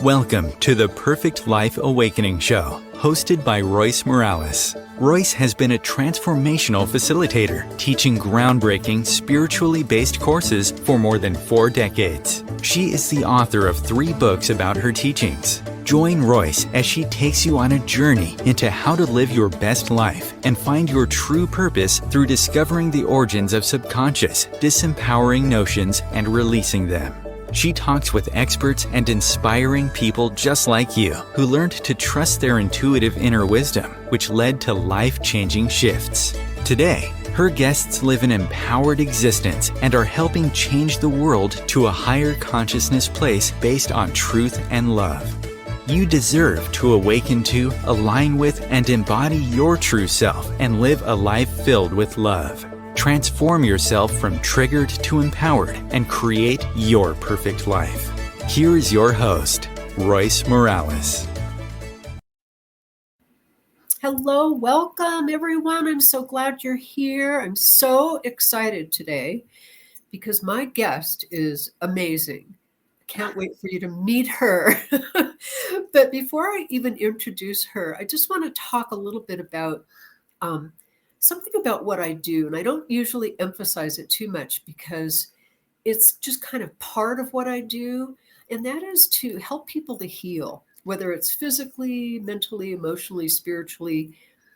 Welcome to the Perfect Life Awakening Show, hosted by Royce Morales. Royce has been a transformational facilitator, teaching groundbreaking, spiritually based courses for more than 4 decades. She is the author of 3 books about her teachings. Join Royce as she takes you on a journey into how to live your best life and find your true purpose through discovering the origins of subconscious, disempowering notions and releasing them. She talks with experts and inspiring people just like you who learned to trust their intuitive inner wisdom, which led to life-changing shifts. Today, her guests live an empowered existence and are helping change the world to a higher consciousness place based on truth and love. You deserve to awaken to, align with, and embody your true self and live a life filled with love. Transform yourself from triggered to empowered and create your perfect life. Here is your host, Royce Morales. Hello, welcome everyone. I'm so glad you're here. I'm so excited today because my guest is amazing. I can't wait for you to meet her. But before I even introduce her, I just want to talk a little bit about something about what I do. And I don't usually emphasize it too much because it's just kind of part of what I do. And that is to help people to heal, whether it's physically, mentally, emotionally, spiritually.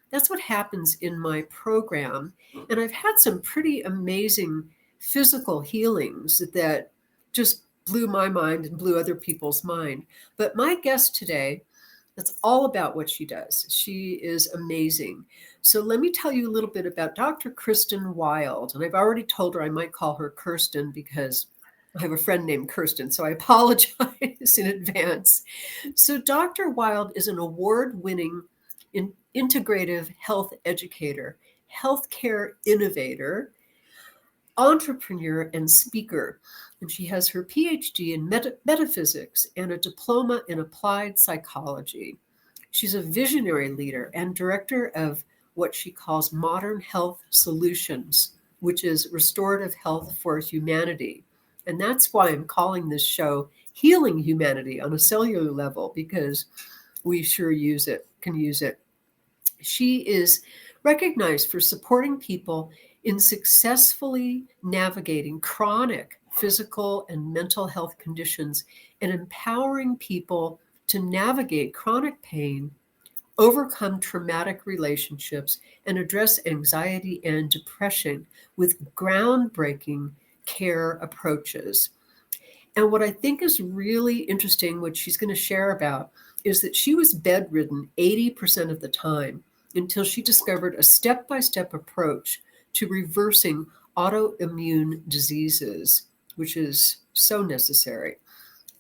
That's what happens in my program. And I've had some pretty amazing physical healings that just blew my mind and blew other people's mind. But my guest today, that's all about what she does. She is amazing. So let me tell you a little bit about Dr. Kristin Wild. And I've already told her I might call her Kirsten because I have a friend named Kirsten, so I apologize in advance. So Dr. Wild is an award-winning integrative health educator, healthcare innovator, entrepreneur, and speaker. And she has her PhD in Metaphysics and a diploma in applied psychology. She's a visionary leader and director of what she calls Modern Health Solutions, which is Restorative Health for Humanity. And that's why I'm calling this show Healing Humanity on a cellular level, because we sure can use it. She is recognized for supporting people in successfully navigating chronic physical and mental health conditions and empowering people to navigate chronic pain, overcome traumatic relationships, and address anxiety and depression with groundbreaking care approaches. And what I think is really interesting, what she's going to share about, is that she was bedridden 80% of the time until she discovered a step-by-step approach to reversing autoimmune diseases, which is so necessary.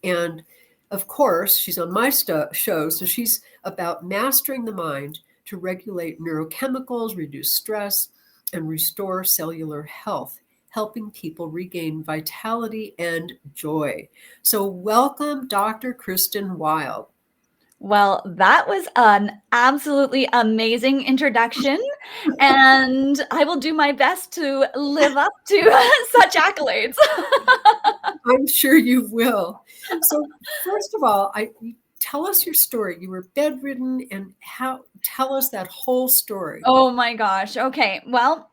And of course, she's on my show, so she's about mastering the mind to regulate neurochemicals, reduce stress, and restore cellular health, helping people regain vitality and joy. So welcome, Dr. Kristin Wild. Well, that was an absolutely amazing introduction, and I will do my best to live up to such accolades. I'm sure you will. So first of all, tell us your story. You were bedridden, and tell us that whole story. Oh my gosh. Okay. Well,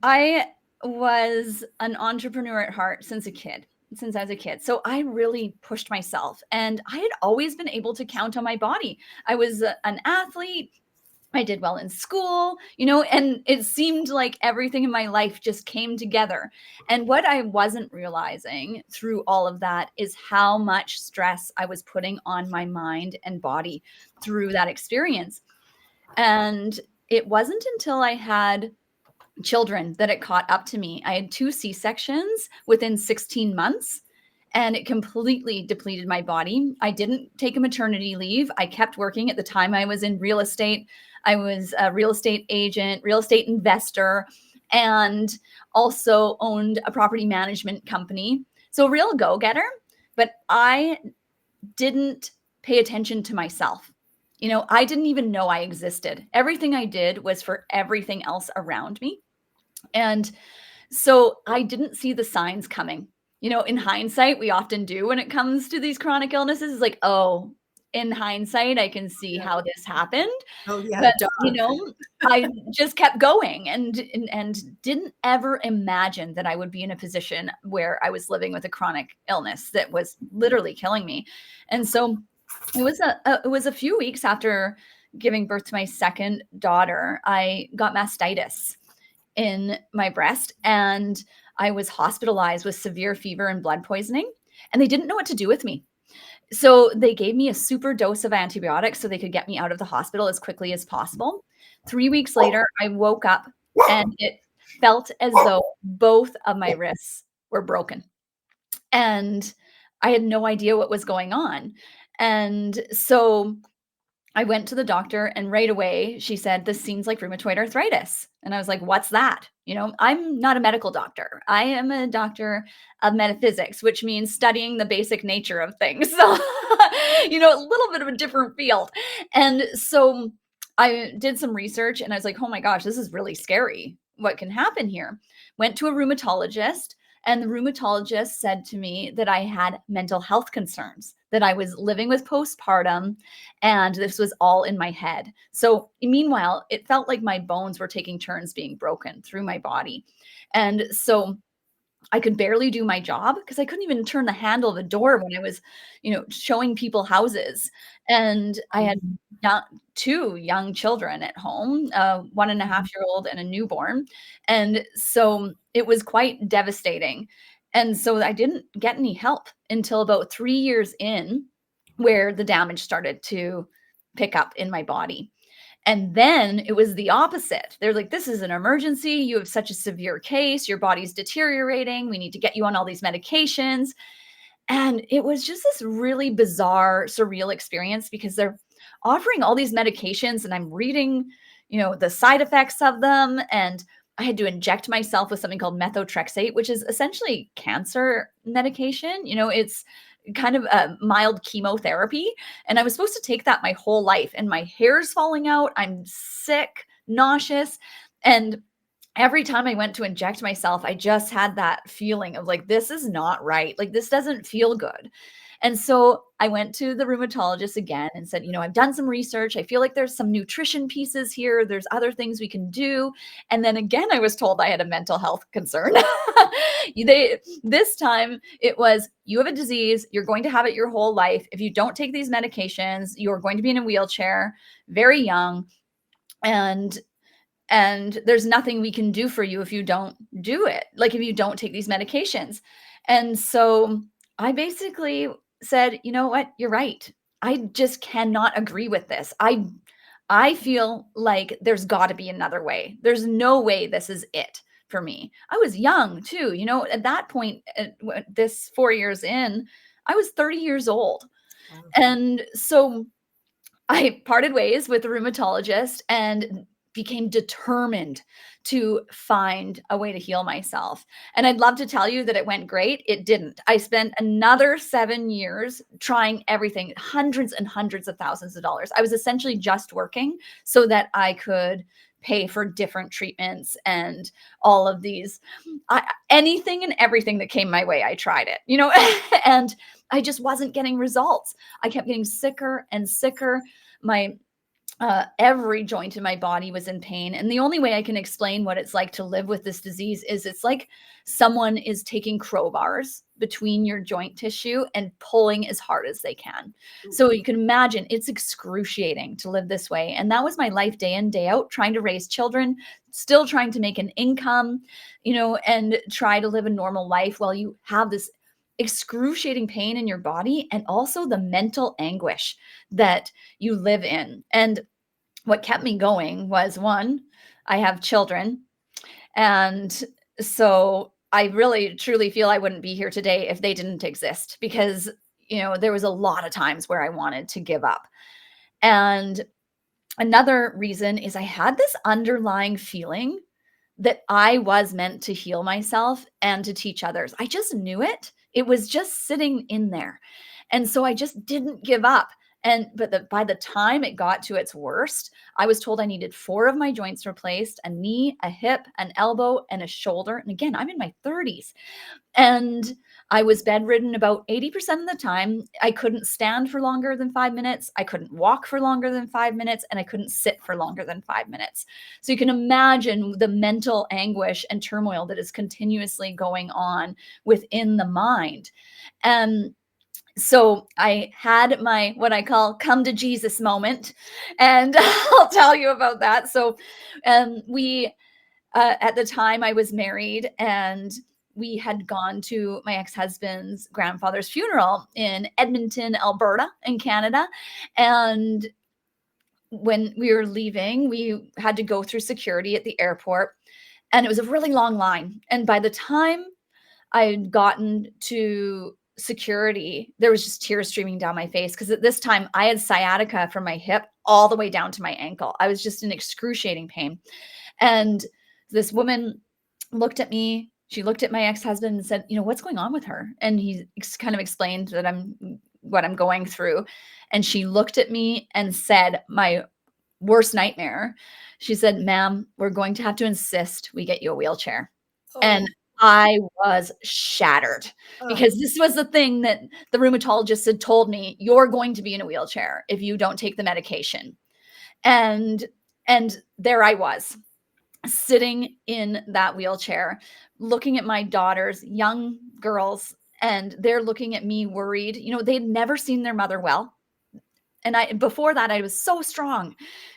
I was an entrepreneur at heart since I was a kid. So I really pushed myself, and I had always been able to count on my body. I was an athlete. I did well in school, and it seemed like everything in my life just came together. And what I wasn't realizing through all of that is how much stress I was putting on my mind and body through that experience. And it wasn't until I had children that it caught up to me. I had 2 C-sections within 16 months, and it completely depleted my body. I didn't take a maternity leave. I kept working. At the time I was in real estate. I was a real estate agent, real estate investor, and also owned a property management company. So a real go-getter, but I didn't pay attention to myself. I didn't even know I existed. Everything I did was for everything else around me. And so I didn't see the signs coming. In hindsight, we often do when it comes to these chronic illnesses. It's like, oh, in hindsight, I can see Yeah. how this happened. Oh, yeah, But, duh. I just kept going and didn't ever imagine that I would be in a position where I was living with a chronic illness that was literally killing me. And so it was a few weeks after giving birth to my second daughter, I got mastitis in my breast, and I was hospitalized with severe fever and blood poisoning, and they didn't know what to do with me. So they gave me a super dose of antibiotics so they could get me out of the hospital as quickly as possible. 3 weeks later, I woke up and it felt as though both of my wrists were broken. And I had no idea what was going on. And so I went to the doctor, and right away she said, "This seems like rheumatoid arthritis." And I was like, "What's that?" I'm not a medical doctor. I am a doctor of metaphysics, which means studying the basic nature of things. So, a little bit of a different field. And so I did some research and I was like, "Oh my gosh, this is really scary. What can happen here?" Went to a rheumatologist, and the rheumatologist said to me that I had mental health concerns, that I was living with postpartum, and this was all in my head. So meanwhile, it felt like my bones were taking turns being broken through my body. And so I could barely do my job because I couldn't even turn the handle of a door when I was, showing people houses. And I had young, two young children at home, a 1.5-year-old and a newborn. And so it was quite devastating. And so I didn't get any help until about 3 years in, where the damage started to pick up in my body. And then it was the opposite. They're like, "This is an emergency. You have such a severe case. Your body's deteriorating. We need to get you on all these medications." And it was just this really bizarre, surreal experience because they're offering all these medications and I'm reading, the side effects of them. And I had to inject myself with something called methotrexate, which is essentially cancer medication. It's kind of a mild chemotherapy. And I was supposed to take that my whole life, and my hair's falling out. I'm sick, nauseous. And every time I went to inject myself, I just had that feeling of like, this is not right. Like, this doesn't feel good. And so I went to the rheumatologist again and said, I've done some research. I feel like there's some nutrition pieces here. There's other things we can do. And then again, I was told I had a mental health concern. This time it was, "You have a disease. You're going to have it your whole life. If you don't take these medications, you're going to be in a wheelchair, very young. And there's nothing we can do for you if you don't do it. Like, if you don't take these medications." And so I basically said, "You know what? You're right. I just cannot agree with this. I feel like there's got to be another way. There's no way this is it for me." I was young too, at that point, this 4 years in, I was 30 years old. Wow. And so I parted ways with the rheumatologist and became determined to find a way to heal myself. And I'd love to tell you that it went great. It didn't. I spent another 7 years trying everything, hundreds and hundreds of thousands of dollars. I was essentially just working so that I could pay for different treatments and all of these, anything and everything that came my way. I tried it, and I just wasn't getting results. I kept getting sicker and sicker. My every joint in my body was in pain. And the only way I can explain what it's like to live with this disease is it's like someone is taking crowbars between your joint tissue and pulling as hard as they can. So you can imagine it's excruciating to live this way. And that was my life day in, day out, trying to raise children, still trying to make an income, and try to live a normal life while you have this excruciating pain in your body and also the mental anguish that you live in. And what kept me going was, one, I have children. And so I really truly feel I wouldn't be here today if they didn't exist, because, there was a lot of times where I wanted to give up. And another reason is I had this underlying feeling that I was meant to heal myself and to teach others. I just knew it. It was just sitting in there. And so I just didn't give up. But by the time it got to its worst, I was told I needed 4 of my joints replaced, a knee, a hip, an elbow, and a shoulder. And again, I'm in my 30s. And I was bedridden about 80% of the time. I couldn't stand for longer than 5 minutes. I couldn't walk for longer than 5 minutes, and I couldn't sit for longer than 5 minutes. So you can imagine the mental anguish and turmoil that is continuously going on within the mind. And so I had my, what I call, come to Jesus moment, and I'll tell you about that. So we at the time I was married, and we had gone to my ex-husband's grandfather's funeral in Edmonton, Alberta, in Canada. And when we were leaving, we had to go through security at the airport, and it was a really long line. And by the time I had gotten to security, there was just tears streaming down my face, because at this time I had sciatica from my hip all the way down to my ankle. I was just in excruciating pain. And this woman looked at me. She looked at my ex-husband and said, what's going on with her? And he kind of explained that what I'm going through. And she looked at me and said, my worst nightmare. She said, ma'am, we're going to have to insist we get you a wheelchair. Oh. And I was shattered, because this was the thing that the rheumatologist had told me: you're going to be in a wheelchair if you don't take the medication. And there I was, sitting in that wheelchair, looking at my daughters, young girls, and they're looking at me worried. They'd never seen their mother well. And before that, I was so strong.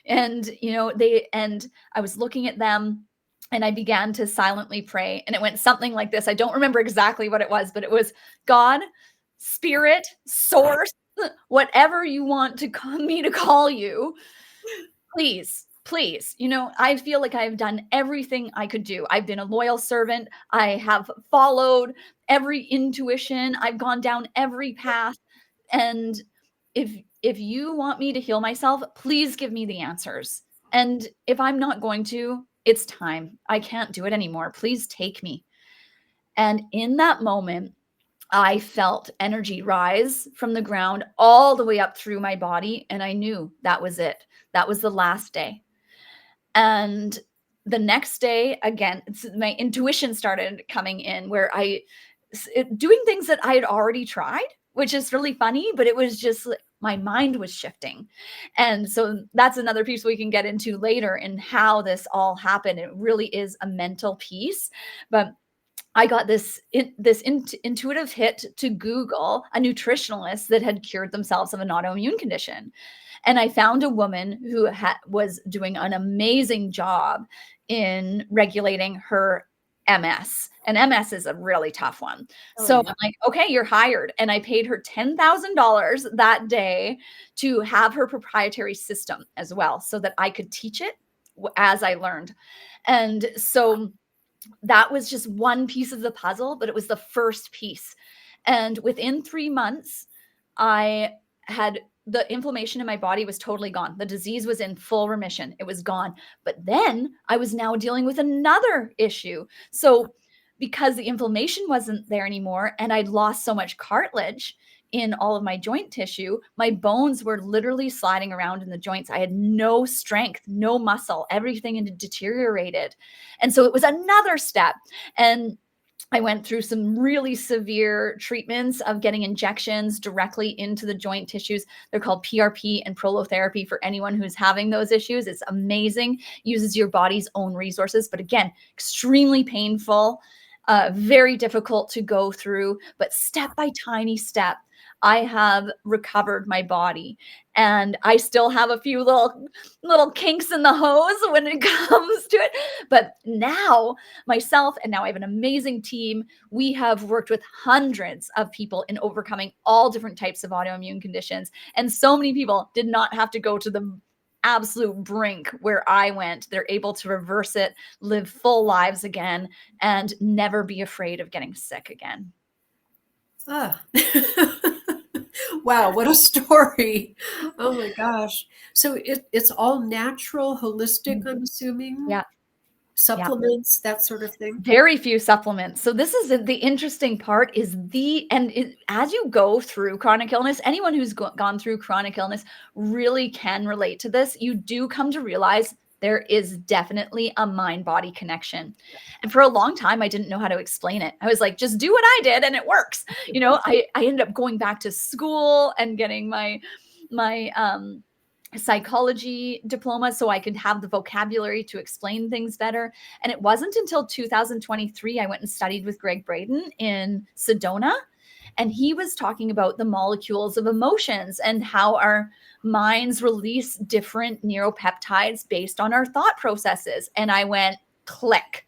And, I was looking at them, and I began to silently pray. And it went something like this. I don't remember exactly what it was, but it was: God, Spirit, Source, whatever you want me to call you, please. I feel like I've done everything I could do. I've been a loyal servant. I have followed every intuition. I've gone down every path. And if you want me to heal myself, please give me the answers. And if I'm not going to, it's time. I can't do it anymore. Please take me. And in that moment, I felt energy rise from the ground all the way up through my body. And I knew that was it. That was the last day. And the next day, again, my intuition started coming in, where doing things that I had already tried, which is really funny, but it was just, my mind was shifting. And so that's another piece we can get into later in how this all happened. It really is a mental piece. But I got this intuitive hit to Google a nutritionalist that had cured themselves of an autoimmune condition. And I found a woman who was doing an amazing job in regulating her MS. And MS is a really tough one. So I'm like, okay, you're hired. And I paid her $10,000 that day to have her proprietary system as well, so that I could teach it as I learned. And so that was just one piece of the puzzle, but it was the first piece. And within 3 months, the inflammation in my body was totally gone. The disease was in full remission. It was gone. But then I was now dealing with another issue. So because the inflammation wasn't there anymore, and I'd lost so much cartilage in all of my joint tissue, my bones were literally sliding around in the joints. I had no strength, no muscle, everything had deteriorated. And so it was another step. And I went through some really severe treatments of getting injections directly into the joint tissues. They're called PRP and prolotherapy for anyone who's having those issues. It's amazing. Uses your body's own resources, but again, extremely painful, very difficult to go through, but step by tiny step, I have recovered my body. And I still have a few little kinks in the hose when it comes to it. But now myself, and now I have an amazing team. We have worked with hundreds of people in overcoming all different types of autoimmune conditions. And so many people did not have to go to the absolute brink where I went. They're able to reverse it, live full lives again, and never be afraid of getting sick again. Wow, what a story. Oh my gosh. So it's all natural, holistic, I'm assuming? Yeah. supplements, that sort of thing? Very few supplements. So this is the interesting part is as you go through chronic illness, anyone who's gone through chronic illness really can relate to this. You do come to realize there is definitely a mind-body connection. And for a long time, I didn't know how to explain it. I was like, just do what I did and it works. I ended up going back to school and getting my psychology diploma so I could have the vocabulary to explain things better. And it wasn't until 2023 I went and studied with Greg Braden in Sedona. And he was talking about the molecules of emotions and how our minds release different neuropeptides based on our thought processes. And I went, click.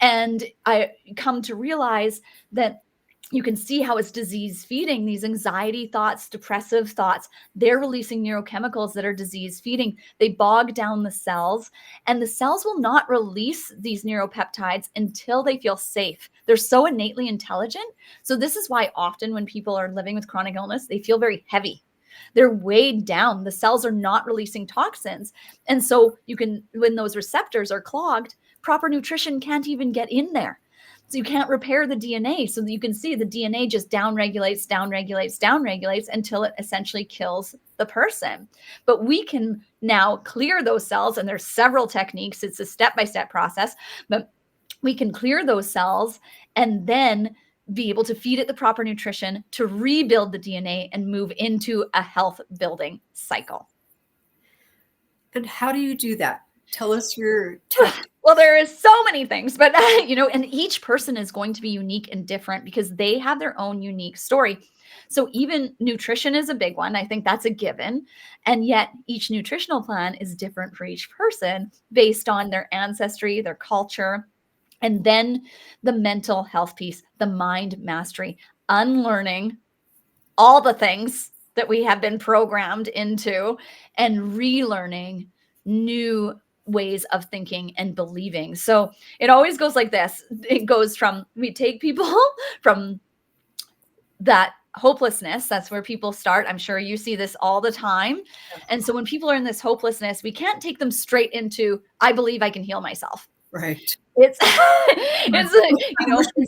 And I come to realize that you can see how it's disease feeding. These anxiety thoughts, depressive thoughts, they're releasing neurochemicals that are disease feeding. They bog down the cells, and the cells will not release these neuropeptides until they feel safe. They're so innately intelligent. So this is why often when people are living with chronic illness, they feel very heavy. They're weighed down. The cells are not releasing toxins. And so when those receptors are clogged, proper nutrition can't even get in there. So you can't repair the DNA. So you can see the DNA just downregulates until it essentially kills the person. But we can now clear those cells, and there's several techniques. It's a step-by-step process, but we can clear those cells and then be able to feed it the proper nutrition to rebuild the DNA and move into a health building cycle. And how do you do that? Tell us your tactic. Well, there is so many things, but and each person is going to be unique and different because they have their own unique story. So even nutrition is a big one. I think that's a given. And yet each nutritional plan is different for each person based on their ancestry, their culture, and then the mental health piece, the mind mastery, unlearning all the things that we have been programmed into and relearning new ways of thinking and believing. So it always goes like this. It goes from, we take people from that hopelessness. That's where people start. I'm sure you see this all the time. And so when people are in this hopelessness, we can't take them straight into, I believe I can heal myself. Right. It's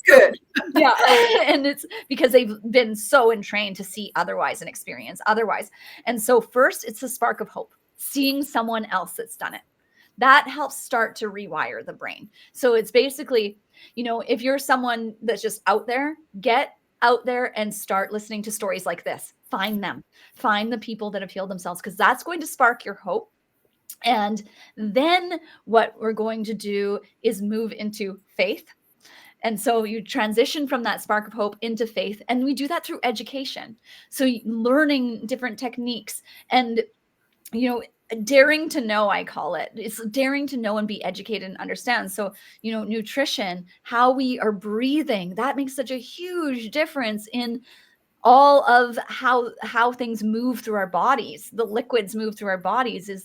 good. Yeah. And it's because they've been so entrained to see otherwise and experience otherwise. And so first it's the spark of hope, seeing someone else that's done it. That helps start to rewire the brain. So it's basically, if you're someone that's just out there, get out there and start listening to stories like this. Find them. Find the people that have healed themselves, because that's going to spark your hope. And then what we're going to do is move into faith. And so you transition from that spark of hope into faith. And we do that through education. So learning different techniques and, daring to know, I call it. It's daring to know and be educated and understand. So, nutrition, how we are breathing, that makes such a huge difference in all of how things move through our bodies. The liquids move through our bodies is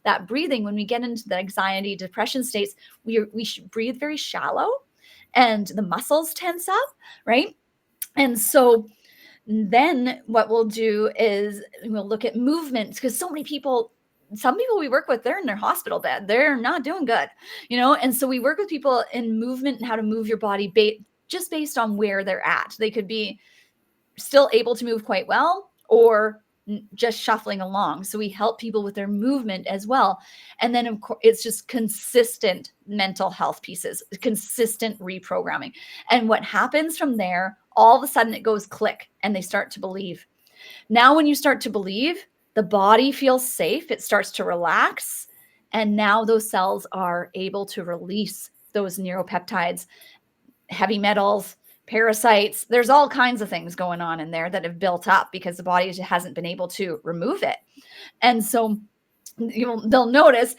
that breathing. When we get into the anxiety, depression states, we should breathe very shallow and the muscles tense up, right? And so then what we'll do is we'll look at movements, because some people we work with, they're in their hospital bed. They're not doing good, and so we work with people in movement and how to move your body just based on where they're at. They could be still able to move quite well or just shuffling along. So we help people with their movement as well. And then of course, it's just consistent mental health pieces, consistent reprogramming. And what happens from there, all of a sudden it goes click and they start to believe. Now, when you start to believe, the body feels safe. It starts to relax. And now those cells are able to release those neuropeptides, heavy metals, parasites. There's all kinds of things going on in there that have built up because the body hasn't been able to remove it. And so they'll notice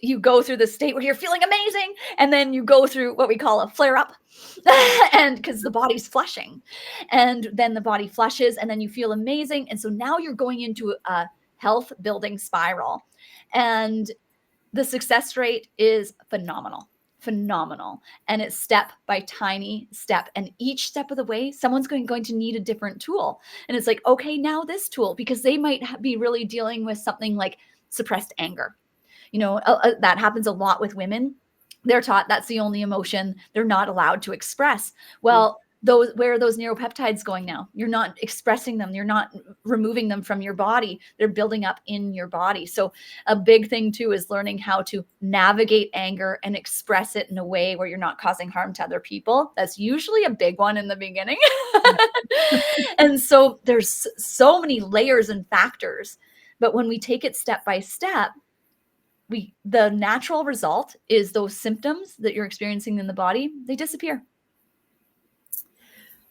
you go through the state where you're feeling amazing, and then you go through what we call a flare up, and because the body's flushing, and then the body flushes, and then you feel amazing. And so now you're going into a health building spiral, and the success rate is phenomenal. And it's step by tiny step. And each step of the way, someone's going to need a different tool. And it's like, okay, now this tool, because they might be really dealing with something like suppressed anger. That happens a lot with women. they're taught that's the only emotion they're not allowed to express. Well, where are those neuropeptides going now? You're not expressing them. You're not removing them from your body. They're building up in your body. So a big thing too is learning how to navigate anger and express it in a way where you're not causing harm to other people. That's usually a big one in the beginning. And so there's so many layers and factors, but when we take it step by step, the natural result is those symptoms that you're experiencing in the body, they disappear.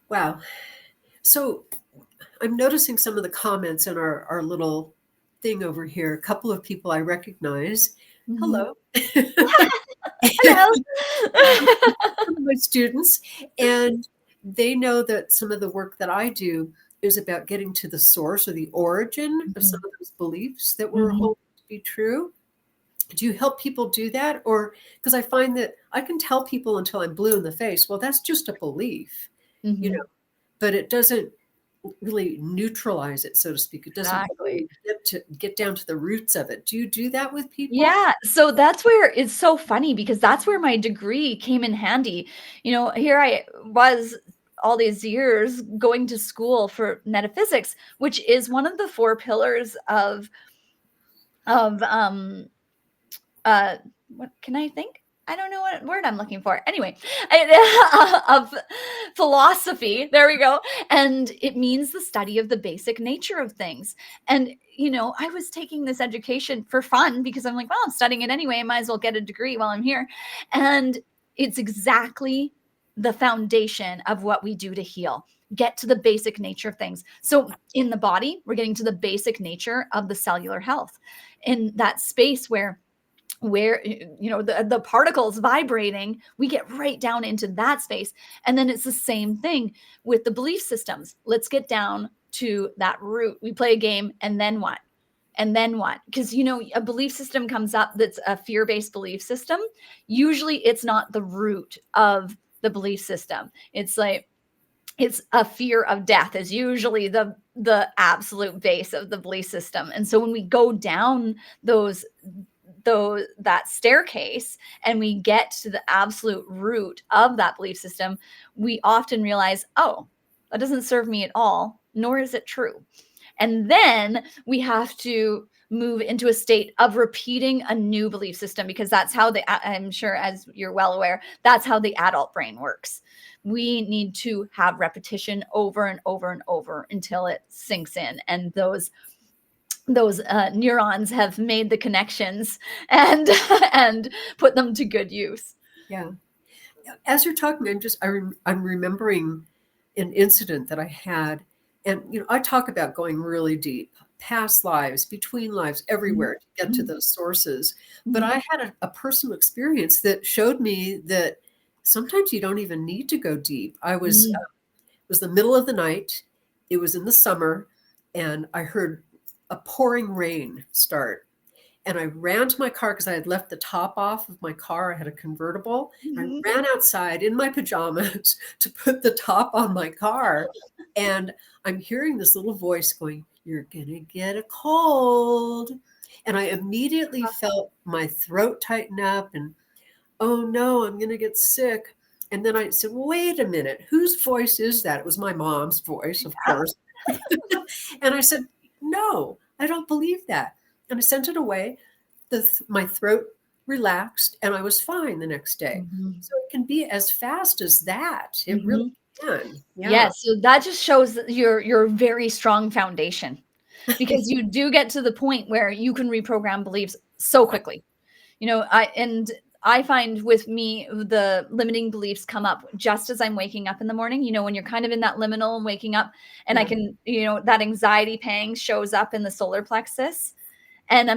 Wow. So I'm noticing some of the comments in our little thing over here. A couple of people I recognize. Hello. Hello. Some of my students, and they know that some of the work that I do is about getting to the source or the origin of some of those beliefs that we're holding to be true. Do you help people do that? Or because I find that I can tell people until I'm blue in the face, well, that's just a belief, but it doesn't really neutralize it, so to speak. It doesn't really get down to the roots of it. Do you do that with people? Yeah. So that's where it's so funny, because that's where my degree came in handy. Here I was all these years going to school for metaphysics, which is one of the 4 pillars of what can I think? I don't know what word I'm looking for. Anyway, of philosophy. There we go. And it means the study of the basic nature of things. And, I was taking this education for fun because I'm like, well, I'm studying it anyway. I might as well get a degree while I'm here. And it's exactly the foundation of what we do to heal. Get to the basic nature of things. So in the body, we're getting to the basic nature of the cellular health, in that space where the particles vibrating, we get right down into that space. And then it's the same thing with the belief systems. Let's get down to that root. We play a game, and then what? And then what? Because, a belief system comes up that's a fear-based belief system. Usually it's not the root of the belief system. It's like, it's a fear of death is usually the absolute base of the belief system. And so when we go down that staircase and we get to the absolute root of that belief system, we often realize, oh, that doesn't serve me at all, nor is it true. And then we have to move into a state of repeating a new belief system, because that's how I'm sure, as you're well aware, that's how the adult brain works. We need to have repetition over and over and over until it sinks in, and those neurons have made the connections and put them to good use. Yeah. As you're talking, I'm remembering an incident that I had, and I talk about going really deep, past lives, between lives, everywhere to get to those sources. But I had a personal experience that showed me that sometimes you don't even need to go deep. It was the middle of the night. It was in the summer, and I heard a pouring rain start. And I ran to my car because I had left the top off of my car. I had a convertible. I ran outside in my pajamas to put the top on my car. And I'm hearing this little voice going, "You're going to get a cold." And I immediately felt my throat tighten up and, oh no, I'm going to get sick. And then I said, wait a minute, whose voice is that? It was my mom's voice, of course. And I said, no, I don't believe that. And I sent it away. My throat relaxed, and I was fine the next day. So it can be as fast as that. It really can. Yeah. Yes. So that just shows that your very strong foundation, because you do get to the point where you can reprogram beliefs so quickly. I find with me, the limiting beliefs come up just as I'm waking up in the morning, when you're kind of in that liminal and waking up, and I can, that anxiety pang shows up in the solar plexus. And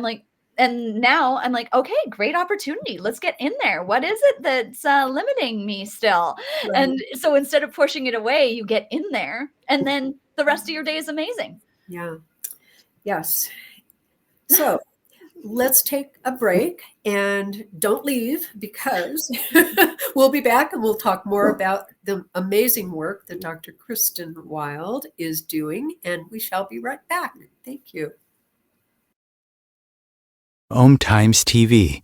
now I'm like, okay, great opportunity. Let's get in there. What is it that's limiting me still? Right. And so instead of pushing it away, you get in there, and then the rest of your day is amazing. Yeah. Yes. So let's take a break, and don't leave, because we'll be back and we'll talk more about the amazing work that Dr. Kristin Wild is doing, and we shall be right back. Thank you. Om Times TV.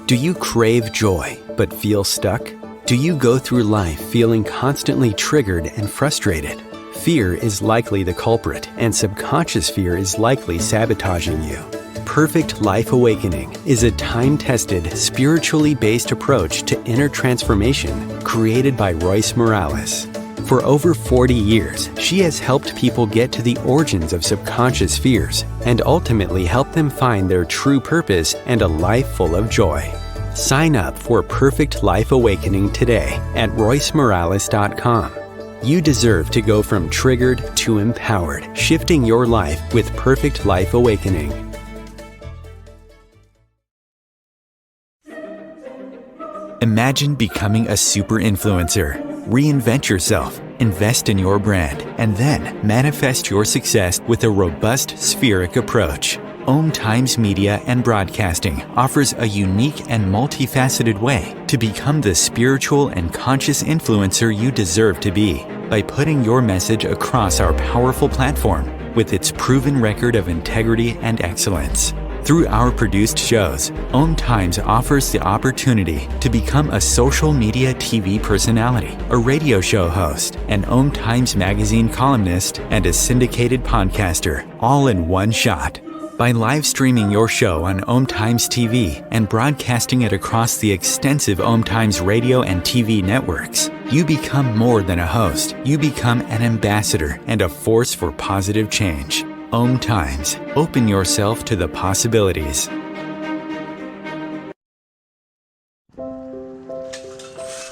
Do you crave joy but feel stuck? Do you go through life feeling constantly triggered and frustrated? Fear is likely the culprit, and subconscious fear is likely sabotaging you. Perfect Life Awakening is a time-tested, spiritually based approach to inner transformation created by Royce Morales. For over 40 years, she has helped people get to the origins of subconscious fears and ultimately help them find their true purpose and a life full of joy. Sign up for Perfect Life Awakening today at roycemorales.com. You deserve to go from triggered to empowered, shifting your life with Perfect Life Awakening. Imagine becoming a super influencer. Reinvent yourself, invest in your brand, and then manifest your success with a robust spheric approach. Om Times Media and Broadcasting offers a unique and multifaceted way to become the spiritual and conscious influencer you deserve to be by putting your message across our powerful platform with its proven record of integrity and excellence. Through our produced shows, Om Times offers the opportunity to become a social media TV personality, a radio show host, an Om Times magazine columnist, and a syndicated podcaster, all in one shot. By live streaming your show on Om Times TV and broadcasting it across the extensive Om Times radio and TV networks, you become more than a host. You become an ambassador and a force for positive change. Om Times. Open yourself to the possibilities.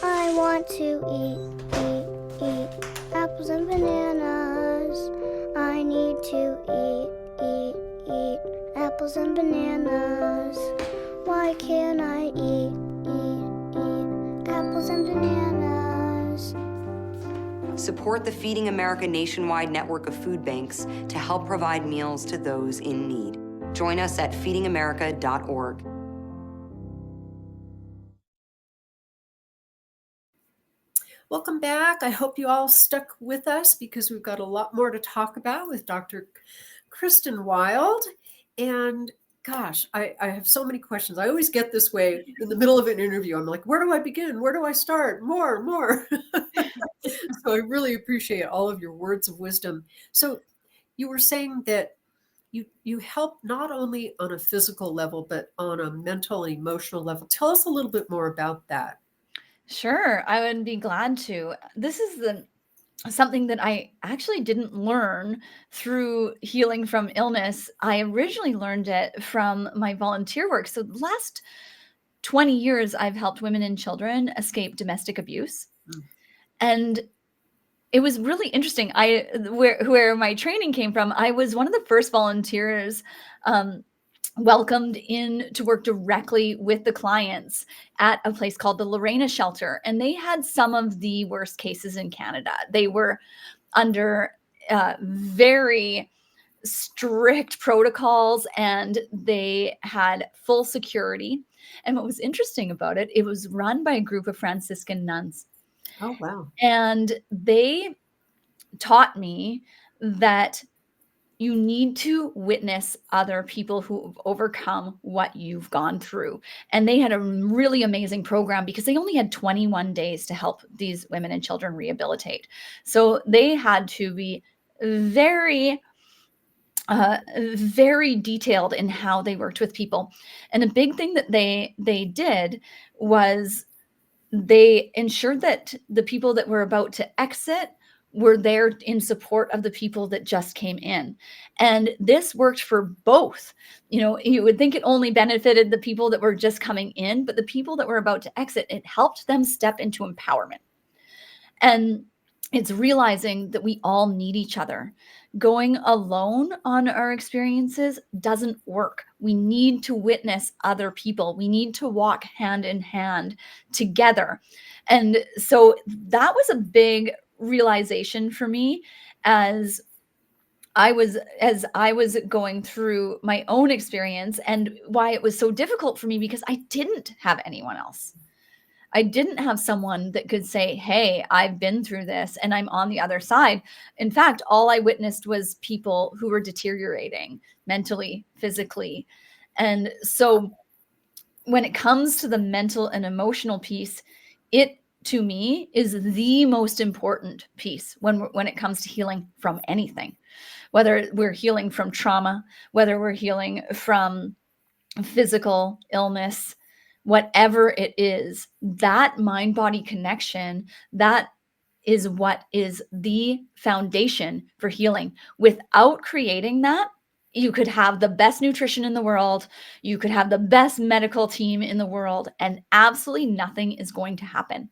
I want to eat apples and bananas. I need to eat apples and bananas. Why can't I eat apples and bananas? Support the Feeding America nationwide network of food banks to help provide meals to those in need. Join us at feedingamerica.org. Welcome back. I hope you all stuck with us because we've got a lot more to talk about with Dr. Kristin Wild. And gosh, I have so many questions. I always get this way in the middle of an interview. I'm like, where do I begin? Where do I start? More. So I really appreciate all of your words of wisdom. So you were saying that you help not only on a physical level, but on a mental and emotional level. Tell us a little bit more about that. Sure, I would be glad to. This is something that I actually didn't learn through healing from illness. I originally learned it from my volunteer work. So the last 20 years, I've helped women and children escape domestic abuse. And it was really interesting. Where my training came from, I was one of the first volunteers welcomed in to work directly with the clients at a place called the Lorena Shelter. And they had some of the worst cases in Canada. They were under very strict protocols and they had full security. And what was interesting about it, it was run by a group of Franciscan nuns. Oh, wow. And they taught me that you need to witness other people who've overcome what you've gone through. And they had a really amazing program because they only had 21 days to help these women and children rehabilitate. So they had to be very detailed in how they worked with people. And a big thing that they did was they ensured that the people that were about to exit were there in support of the people that just came in. And this worked for both. You know, you would think it only benefited the people that were just coming in, but the people that were about to exit, it helped them step into empowerment. And it's realizing that we all need each other. Going alone on our experiences doesn't work. We need to witness other people. We need to walk hand in hand together. And so that was a big realization for me as I was going through my own experience, and why it was so difficult for me because I didn't have anyone else. I didn't have someone that could say, hey, I've been through this and I'm on the other side. In fact, all I witnessed was people who were deteriorating mentally, physically. And so when it comes to the mental and emotional piece, it to me is the most important piece when it comes to healing from anything, whether we're healing from trauma, whether we're healing from physical illness, whatever it is, that mind-body connection, that is what is the foundation for healing. Without creating that, you could have the best nutrition in the world, you could have the best medical team in the world, and absolutely nothing is going to happen.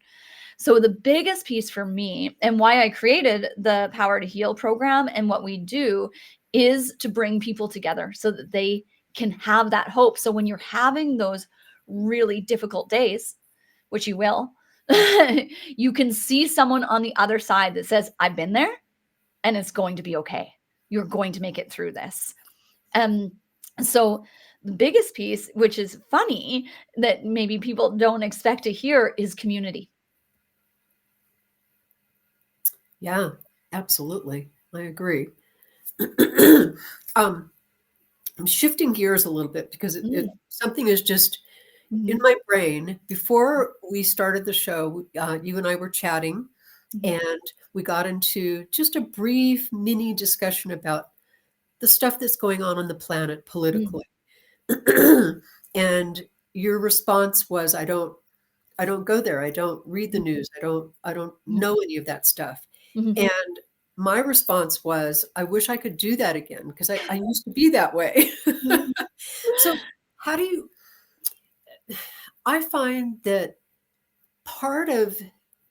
So the biggest piece for me, and why I created the Power to Heal program and what we do, is to bring people together so that they can have that hope. So when you're having those really difficult days, which you will, you can see someone on the other side that says, I've been there and it's going to be okay. You're going to make it through this. So the biggest piece, which is funny that maybe people don't expect to hear, is community. Yeah, absolutely. I agree. I'm shifting gears a little bit because something is just in my brain. Before we started the show, you and I were chatting, and we got into just a brief mini discussion about the stuff that's going on the planet politically. And your response was, I don't go there. I don't read the news. I don't know any of that stuff. And my response was, I wish I could do that again, because I used to be that way. So how do you, I find that part of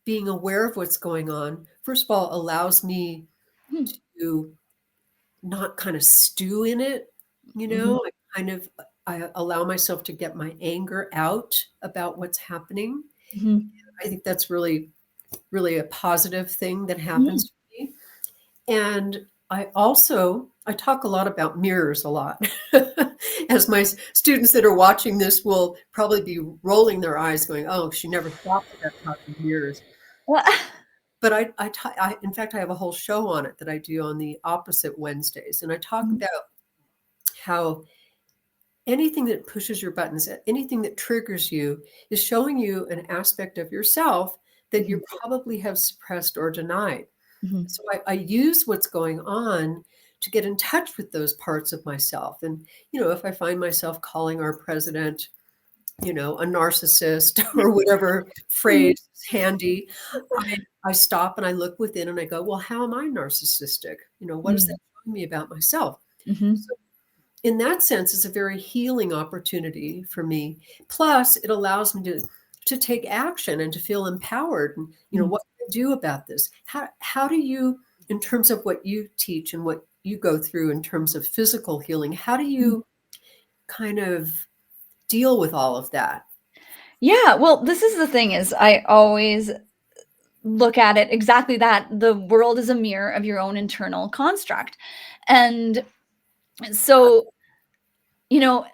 being aware of what's going on, first of all, allows me to not kind of stew in it. I allow myself to get my anger out about what's happening. I think that's really, really a positive thing that happens to me. And I talk a lot about mirrors a lot. As my students that are watching this will probably be rolling their eyes going, oh, she never thought about talking mirrors. But in fact, I have a whole show on it that I do on the opposite Wednesdays. And I talk about how anything that pushes your buttons, anything that triggers you, is showing you an aspect of yourself that you probably have suppressed or denied. So I use what's going on to get in touch with those parts of myself. And, if I find myself calling our president, a narcissist or whatever phrase is handy, I stop and I look within and I go, well, how am I narcissistic? What is that telling me about myself? So in that sense, it's a very healing opportunity for me. Plus, it allows me to take action and to feel empowered. And, what can I do about this? How do you, in terms of what you teach and what you go through in terms of physical healing, how do you kind of deal with all of that? Yeah, well, this is the thing is I always look at it exactly that. The world is a mirror of your own internal construct. And so,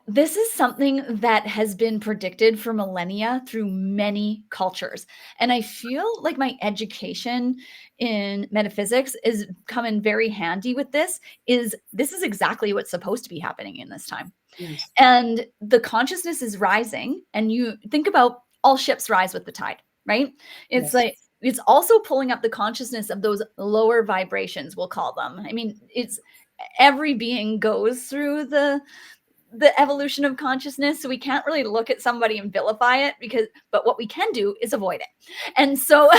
this is something that has been predicted for millennia through many cultures. And I feel like my education in metaphysics is coming very handy with this is exactly what's supposed to be happening in this time. Yes. And the consciousness is rising, and you think about all ships rise with the tide, right? It's like, it's also pulling up the consciousness of those lower vibrations, we'll call them. I mean, it's every being goes through the evolution of consciousness. So we can't really look at somebody and vilify it but what we can do is avoid it. And so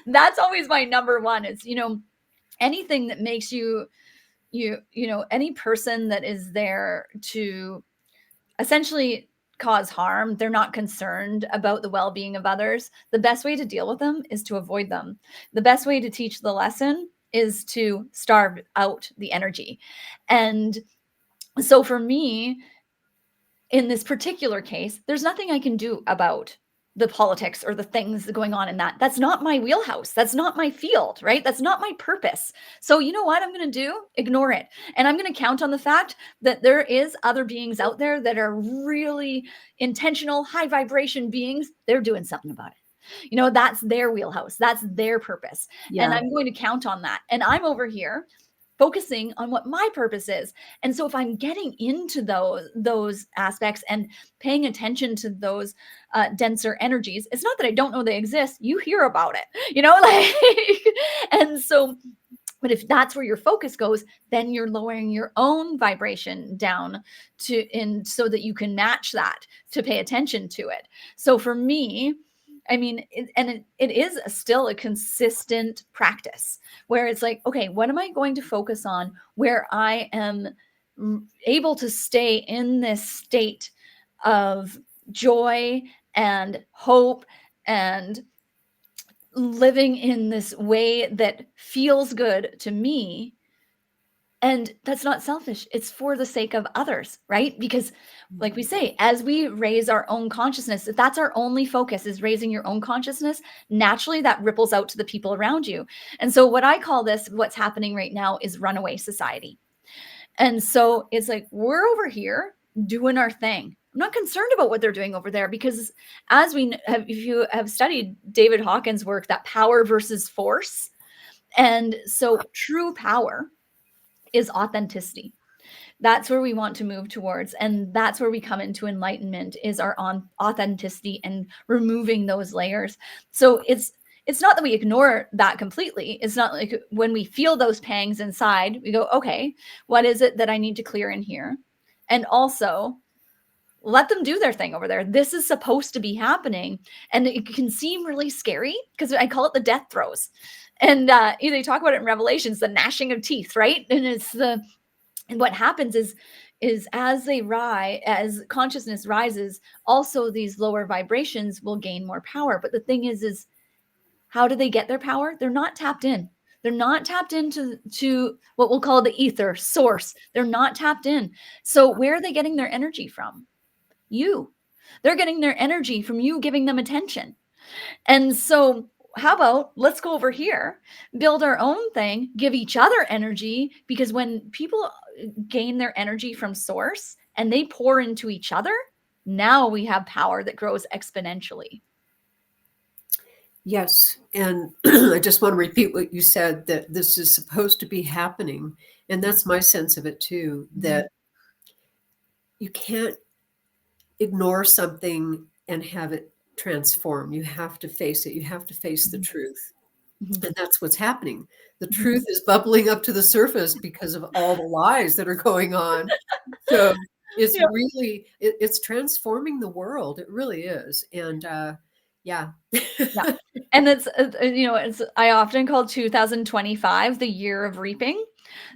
that's always my number one is, anything that makes you any person that is there to essentially cause harm, they're not concerned about the well-being of others. The best way to deal with them is to avoid them. The best way to teach the lesson is to starve out the energy. And so for me, in this particular case, there's nothing I can do about the politics or the things going on in that. That's not my wheelhouse. That's not my field, right? That's not my purpose. So you know what I'm going to do? Ignore it. And I'm going to count on the fact that there is other beings out there that are really intentional, high vibration beings. They're doing something about it. That's their wheelhouse. That's their purpose. Yeah. And I'm going to count on that. And I'm over here focusing on what my purpose is. And so if I'm getting into those aspects and paying attention to those denser energies, it's not that I don't know they exist. You hear about it, like, and so, but if that's where your focus goes, then you're lowering your own vibration down so that you can match that, to pay attention to it. So for me, I mean, it is still a consistent practice where it's like, okay, what am I going to focus on where I am able to stay in this state of joy and hope and living in this way that feels good to me. And that's not selfish. It's for the sake of others, right? Because like we say, as we raise our own consciousness, if that's our only focus is raising your own consciousness, naturally that ripples out to the people around you. And so what I call this, what's happening right now, is runaway society. And so it's like, we're over here doing our thing. I'm not concerned about what they're doing over there, because as we have, if you have studied David Hawkins' work, that power versus force. And so true power is authenticity. That's where we want to move towards. And that's where we come into enlightenment, is our authenticity and removing those layers. So it's not that we ignore that completely. It's not like when we feel those pangs inside, we go, okay, what is it that I need to clear in here? And also let them do their thing over there. This is supposed to be happening. And it can seem really scary because I call it the death throes. And they talk about it in Revelations, the gnashing of teeth, right? And what happens is as consciousness rises, also these lower vibrations will gain more power. But the thing is how do they get their power? They're not tapped in. They're not tapped into what we'll call the ether source. They're not tapped in. So where are they getting their energy from? You. They're getting their energy from you giving them attention. And so how about let's go over here, build our own thing, give each other energy, because when people gain their energy from source and they pour into each other, now we have power that grows exponentially. Yes. And I just want to repeat what you said, that this is supposed to be happening. And that's my sense of it too, that you can't ignore something and have it transform. You have to face it. You have to face the truth. And that's what's happening. The truth is bubbling up to the surface because of all the lies that are going on. So it's really, it's transforming the world. It really is. And yeah. And it's, I often call 2025 the year of reaping.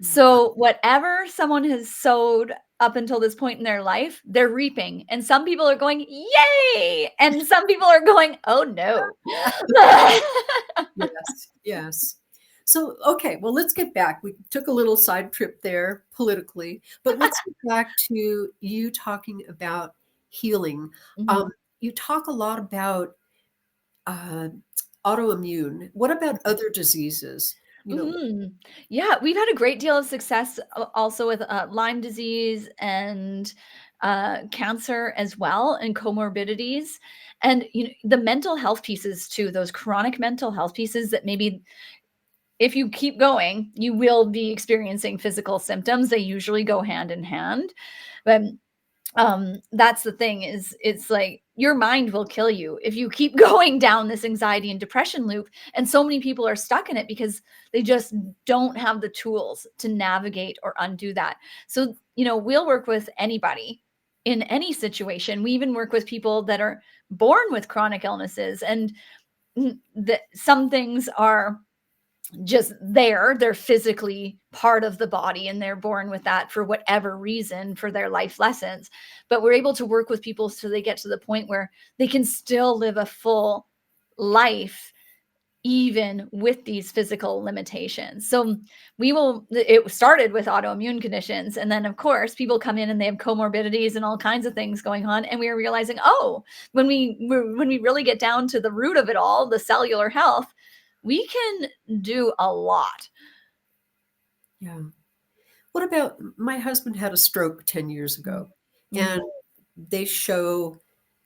So whatever someone has sowed up until this point in their life, they're reaping. And some people are going, yay! And some people are going, oh no. Yes. So, okay, well, let's get back. We took a little side trip there politically, but let's get back to you talking about healing. You talk a lot about autoimmune. What about other diseases? Yeah, we've had a great deal of success also with Lyme disease and cancer as well, and comorbidities. And the mental health pieces too, those chronic mental health pieces that maybe if you keep going, you will be experiencing physical symptoms. They usually go hand in hand. But that's the thing, is it's like your mind will kill you if you keep going down this anxiety and depression loop. And so many people are stuck in it because they just don't have the tools to navigate or undo that. So, we'll work with anybody in any situation. We even work with people that are born with chronic illnesses, and that some things are just they're physically part of the body and they're born with that for whatever reason, for their life lessons. But we're able to work with people so they get to the point where they can still live a full life even with these physical limitations. So it started with autoimmune conditions, and then of course people come in and they have comorbidities and all kinds of things going on, and we are realizing, when we really get down to the root of it all, the cellular health, we can do a lot. Yeah. What about, my husband had a stroke 10 years ago, and they show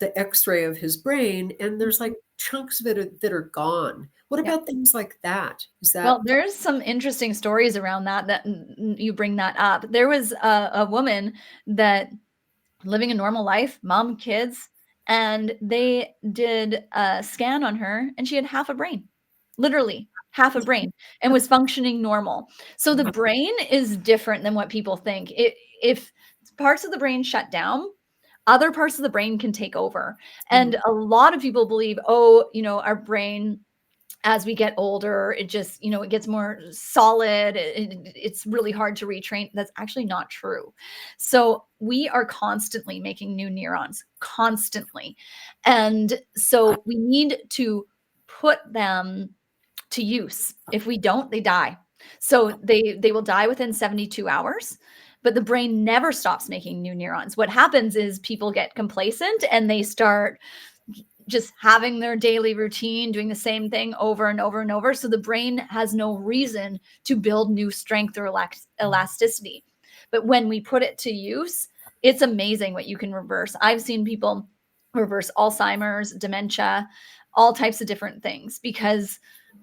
the x-ray of his brain, and there's like chunks of it that are gone. What about things like that? Is that? Well, there's some interesting stories around that you bring that up. There was a woman that living a normal life, mom, kids, and they did a scan on her and she had half a brain, literally half a brain, and was functioning normal. So the brain is different than what people think. If parts of the brain shut down, other parts of the brain can take over. And a lot of people believe, oh, our brain, as we get older, it just, it gets more solid. It's really hard to retrain. That's actually not true. So we are constantly making new neurons, constantly. And so we need to put them to use. If we don't, they die. So they will die within 72 hours. But the brain never stops making new neurons. What happens is people get complacent and they start just having their daily routine, doing the same thing over and over and over. So the brain has no reason to build new strength or elasticity. But when we put it to use, it's amazing what you can reverse. I've seen people reverse Alzheimer's, dementia, all types of different things, because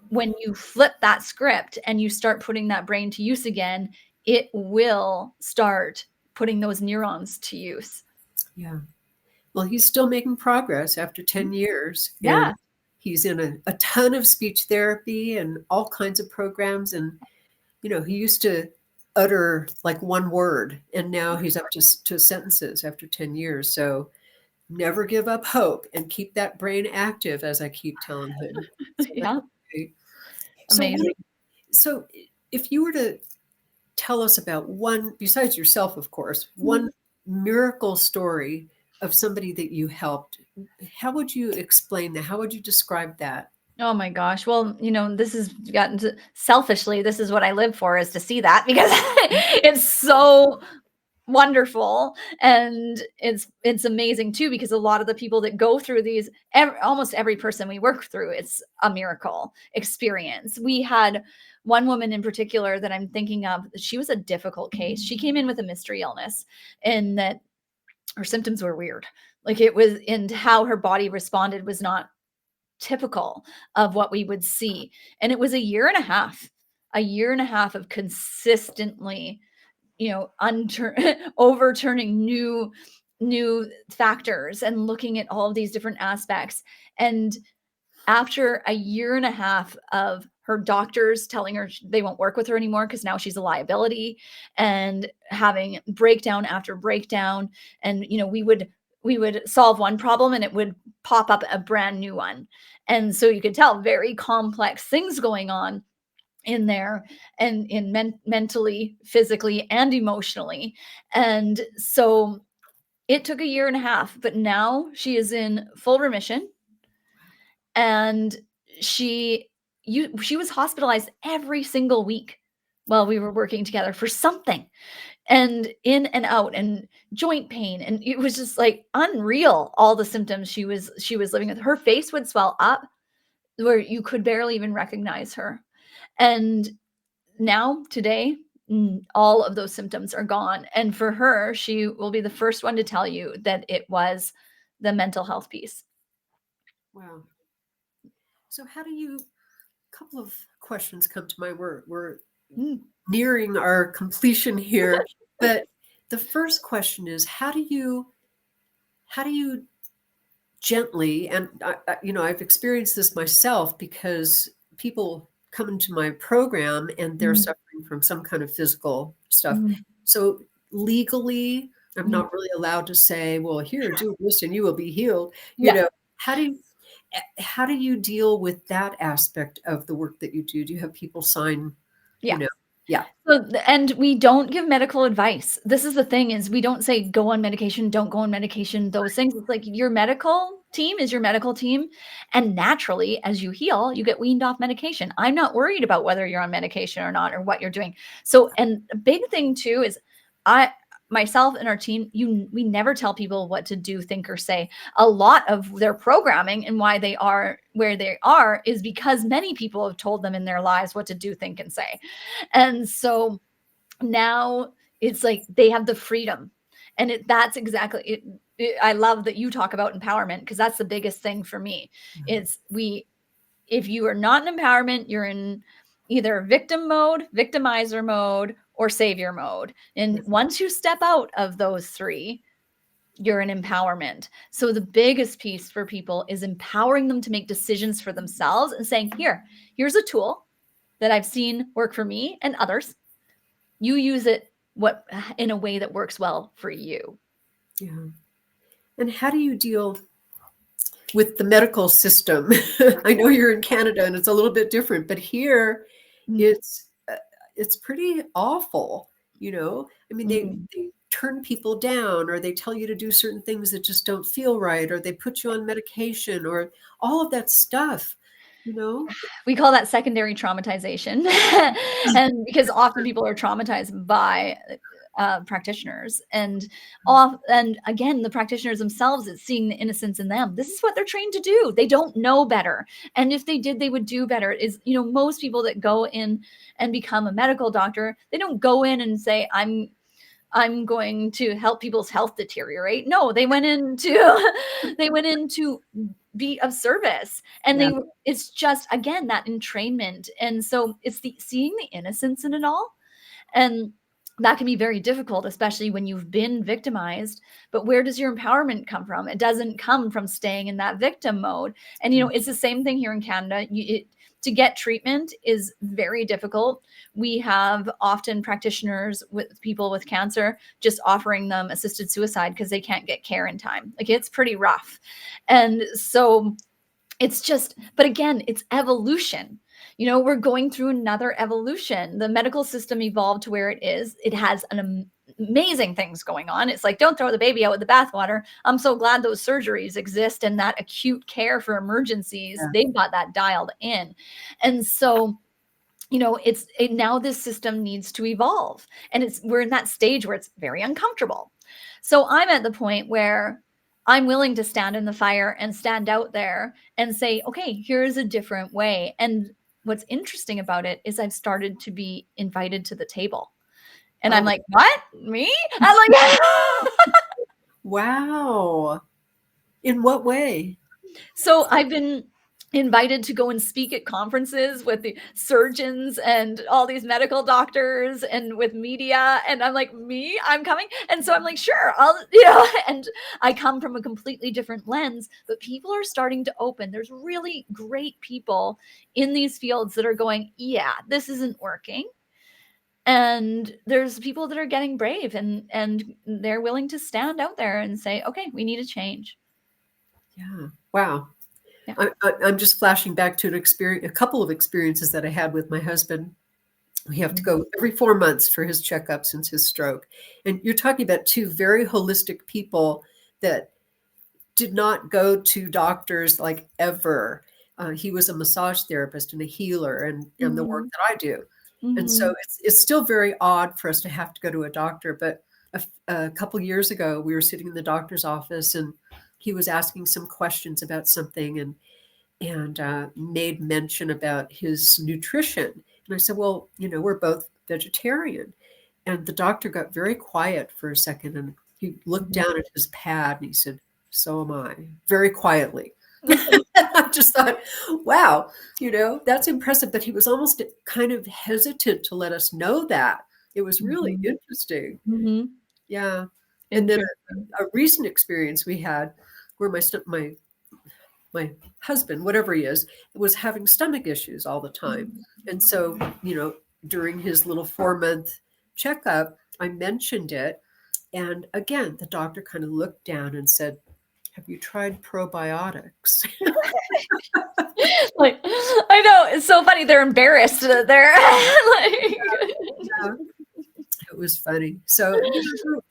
when you flip that script and you start putting that brain to use again, it will start putting those neurons to use. Yeah. Well, he's still making progress after 10 years. Yeah. And he's in a ton of speech therapy and all kinds of programs. And, he used to utter like one word, and now he's up to sentences after 10 years. So never give up hope and keep that brain active, as I keep telling him. Yeah. Amazing. So if you were to tell us about one, besides yourself, of course, one miracle story of somebody that you helped, how would you explain that? How would you describe that? Oh my gosh. Well, this has gotten to, selfishly, this is what I live for, is to see that, because it's so wonderful. And it's amazing too, because a lot of the people that go through these, almost every person we work through, it's a miracle experience. We had one woman in particular that I'm thinking of. She was a difficult case. She came in with a mystery illness, and that her symptoms were weird. Like it was, and how her body responded was not typical of what we would see. And it was a year and a half of consistently, overturning new factors and looking at all of these different aspects. And after a year and a half of her doctors telling her they won't work with her anymore because now she's a liability, and having breakdown after breakdown, and we would solve one problem and it would pop up a brand new one. And so you could tell very complex things going on in there, and mentally, physically, and emotionally. And so it took a year and a half, but now she is in full remission. And she was hospitalized every single week while we were working together for something, and in and out, and joint pain. And it was just like unreal, all the symptoms she was living with. Her face would swell up where you could barely even recognize her. And now today, all of those symptoms are gone. And for her, she will be the first one to tell you that it was the mental health piece. Wow. So how do you, a couple of questions come to mind. We're nearing our completion here, but the first question is, how do you gently, and I've experienced this myself, because people come into my program and they're suffering from some kind of physical stuff. So legally, I'm not really allowed to say, well, here, do this and you will be healed. How do you deal with that aspect of the work that you do? Do you have people sign? Yeah. Yeah. So, and we don't give medical advice. This is the thing, is we don't say go on medication, don't go on medication, those things. It's like your medical team is your medical team. And naturally, as you heal, you get weaned off medication. I'm not worried about whether you're on medication or not, or what you're doing. So, and a big thing too is myself and our team, we never tell people what to do, think, or say. A lot of their programming and why they are where they are is because many people have told them in their lives what to do, think, and say. And so now it's like they have the freedom. And that's exactly it. I love that you talk about empowerment, because that's the biggest thing for me. If you are not in empowerment, you're in either victim mode, victimizer mode, or savior mode. And once you step out of those three, you're in empowerment. So the biggest piece for people is empowering them to make decisions for themselves and saying, here's a tool that I've seen work for me and others. You use it in a way that works well for you. Yeah. And how do you deal with the medical system? I know you're in Canada and it's a little bit different, but here it's pretty awful. I mean, they turn people down, or they tell you to do certain things that just don't feel right, or they put you on medication, or all of that stuff. We call that secondary traumatization. And because often people are traumatized by practitioners, and again, the practitioners themselves, it's seeing the innocence in them. This is what they're trained to do. They don't know better. And if they did, they would do better. Most people that go in and become a medical doctor, they don't go in and say, I'm going to help people's health deteriorate. No, they went in to be of service. And it's just, again, that entrainment. And so it's seeing the innocence in it all. And that can be very difficult, especially when you've been victimized. But where does your empowerment come from? It doesn't come from staying in that victim mode. And, it's the same thing here in Canada. To get treatment is very difficult. We have often practitioners with people with cancer just offering them assisted suicide because they can't get care in time. Like, it's pretty rough. And so but again, it's evolution. We're going through another evolution. The medical system evolved to where it is. It has amazing things going on. It's like, don't throw the baby out with the bathwater. I'm so glad those surgeries exist, and that acute care for emergencies, they've got that dialed in. And so, now this system needs to evolve, and we're in that stage where it's very uncomfortable. So I'm at the point where I'm willing to stand in the fire and stand out there and say, okay, here's a different way. And what's interesting about it is I've started to be invited to the table. And I'm like, what? Me? I'm like, wow. In what way? So I've been invited to go and speak at conferences with the surgeons and all these medical doctors and with media. And I'm like, me? I'm coming. And so I'm like, sure, and I come from a completely different lens, but people are starting to open. There's really great people in these fields that are going, yeah, this isn't working. And there's people that are getting brave and they're willing to stand out there and say, okay, we need a change. Yeah. Wow. Yeah. I'm just flashing back to a couple of experiences that I had with my husband. We have to go every 4 months for his checkup since his stroke. And you're talking about two very holistic people that did not go to doctors like ever. He was a massage therapist and a healer and the work that I do. And so it's still very odd for us to have to go to a doctor. But a couple years ago, we were sitting in the doctor's office and he was asking some questions about something and made mention about his nutrition. And I said, well, we're both vegetarian. And the doctor got very quiet for a second and he looked down at his pad and he said, so am I, very quietly. I just thought, wow, that's impressive. But he was almost kind of hesitant to let us know that. It was really interesting. Yeah. And then a recent experience we had where my husband, whatever he is, was having stomach issues all the time. And so, during his little 4-month checkup, I mentioned it. And again, the doctor kind of looked down and said, have you tried probiotics? Like, I know, it's so funny. They're embarrassed that they're like, yeah. It was funny. So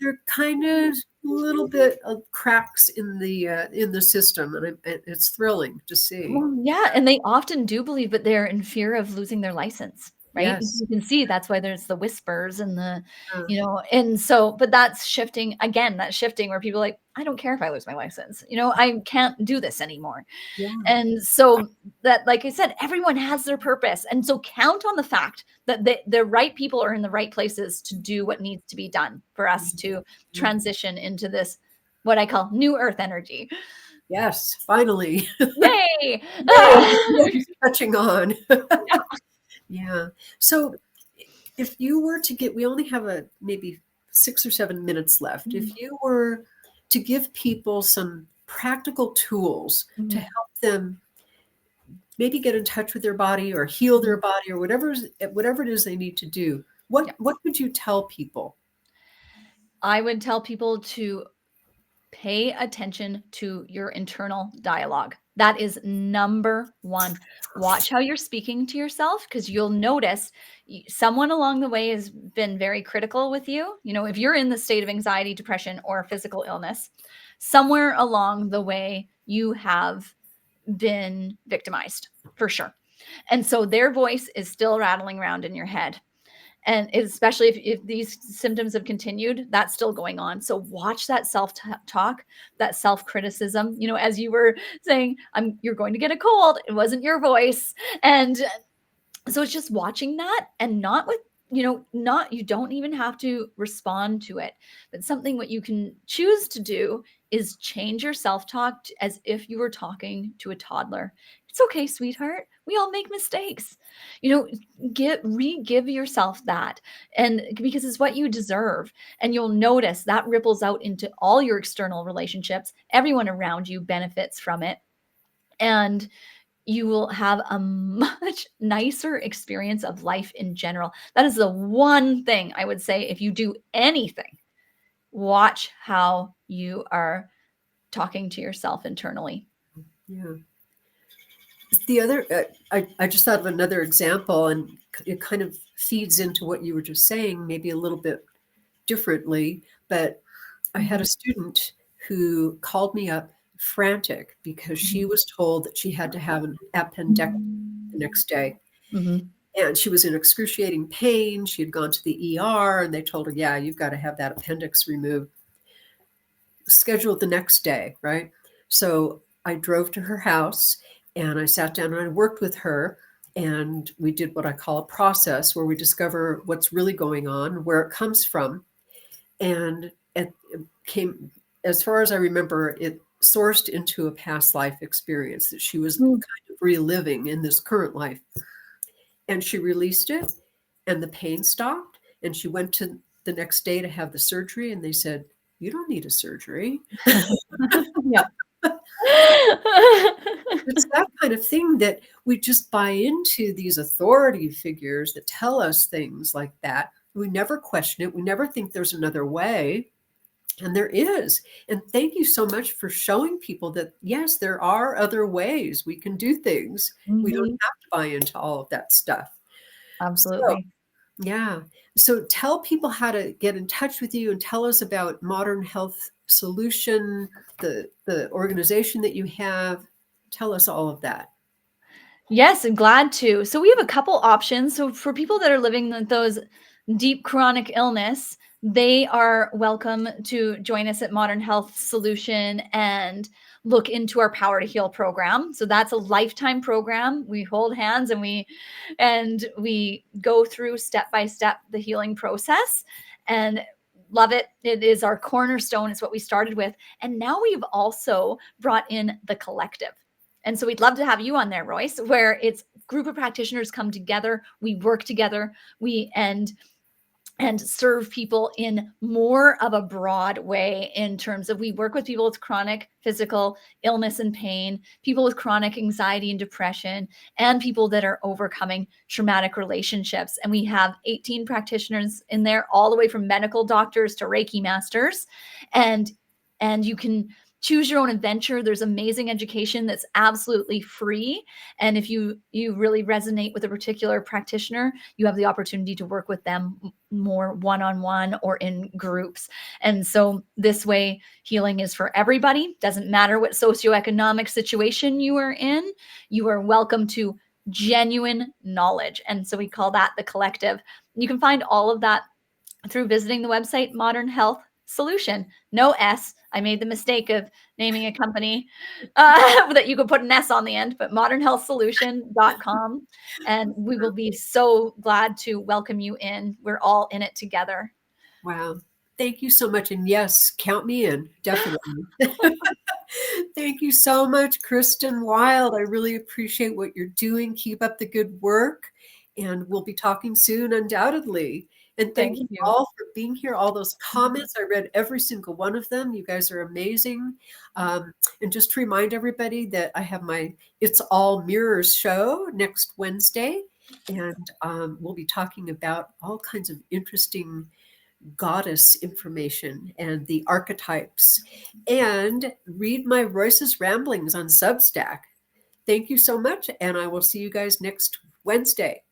they're kind of a little bit of cracks in the system, and it's thrilling to see. Well, yeah, and they often do believe, but they're in fear of losing their license. right? Yes. You can see that's why there's the whispers and the, Uh, and so, but that's shifting again, that's shifting where people are like, I don't care if I lose my license, I can't do this anymore. yeah. And so that, like I said, everyone has their purpose. And so count on the fact that the right people are in the right places to do what needs to be done for us to Yeah. transition into this, what I call new earth energy. Yes. Finally. Yay! Yay. Touching on. Yeah. So if you were to we only have maybe 6 or 7 minutes left. If you were to give people some practical tools to help them maybe get in touch with their body or heal their body or whatever it is they need to do, what would you tell people? I would tell people to pay attention to your internal dialogue. That is number one. Watch how you're speaking to yourself, because you'll notice someone along the way has been very critical with you. If you're in the state of anxiety, depression, or physical illness, somewhere along the way, you have been victimized for sure. And so their voice is still rattling around in your head. And especially if these symptoms have continued, that's still going on. So watch that self-talk, that self-criticism. As you were saying, you're going to get a cold. It wasn't your voice. And so it's just watching that, and not with, you don't even have to respond to it. But something what you can choose to do is change your self-talk as if you were talking to a toddler. It's okay, sweetheart. We all make mistakes. Give yourself that. And because it's what you deserve. And you'll notice that ripples out into all your external relationships. Everyone around you benefits from it. And you will have a much nicer experience of life in general. That is the one thing I would say. If you do anything, watch how you are talking to yourself internally. Yeah. The other, I just thought of another example, and it kind of feeds into what you were just saying, maybe a little bit differently. But I had a student who called me up frantic because she was told that she had to have an appendectomy the next day. And she was in excruciating pain. She had gone to the ER, and they told her, yeah, you've got to have that appendix removed. Scheduled the next day, right? So I drove to her house, and I sat down and I worked with her, and we did what I call a process where we discover what's really going on, where it comes from. And it came, as far as I remember, it sourced into a past life experience that she was kind of reliving in this current life. And she released it, and the pain stopped. And she went to the next day to have the surgery, and they said, you don't need a surgery. Yeah. It's that kind of thing that we just buy into, these authority figures that tell us things like that. We never question it. We never think there's another way. And there is. And thank you so much for showing people that, yes, there are other ways we can do things. We don't have to buy into all of that stuff. Absolutely. So, yeah. So tell people how to get in touch with you, and tell us about Modern Health Solution, the organization that you have. Tell us all of that. Yes, I'm glad to. So we have a couple options. So for people that are living with those deep chronic illness, they are welcome to join us at Modern Health Solution and look into our Power to Heal program. So that's a lifetime program. We hold hands and we go through step by step the healing process, and love it. It is our cornerstone. It's what we started with. And now we've also brought in the collective. And so we'd love to have you on there, Royce, where it's group of practitioners come together, we work together, and serve people in more of a broad way, in terms of we work with people with chronic physical illness and pain, people with chronic anxiety and depression, and people that are overcoming traumatic relationships. And we have 18 practitioners in there, all the way from medical doctors to Reiki masters. And you can choose your own adventure. There's amazing education that's absolutely free. And if you really resonate with a particular practitioner, you have the opportunity to work with them more one-on-one or in groups. And so this way, healing is for everybody. Doesn't matter what socioeconomic situation you are in. You are welcome to genuine knowledge. And so we call that the collective. You can find all of that through visiting the website Modern Health Solution. No S. I made the mistake of naming a company that you could put an S on the end, but modernhealthsolution.com. And we will be so glad to welcome you in. We're all in it together. Wow. Thank you so much. And yes, count me in, definitely. Thank you so much, Kristin Wild. I really appreciate what you're doing. Keep up the good work. And we'll be talking soon, undoubtedly. And thank you all for being here. All those comments, I read every single one of them. You guys are amazing. And just to remind everybody that I have my It's All Mirrors show next Wednesday. And we'll be talking about all kinds of interesting goddess information and the archetypes. And read my Royce's Ramblings on Substack. Thank you so much. And I will see you guys next Wednesday.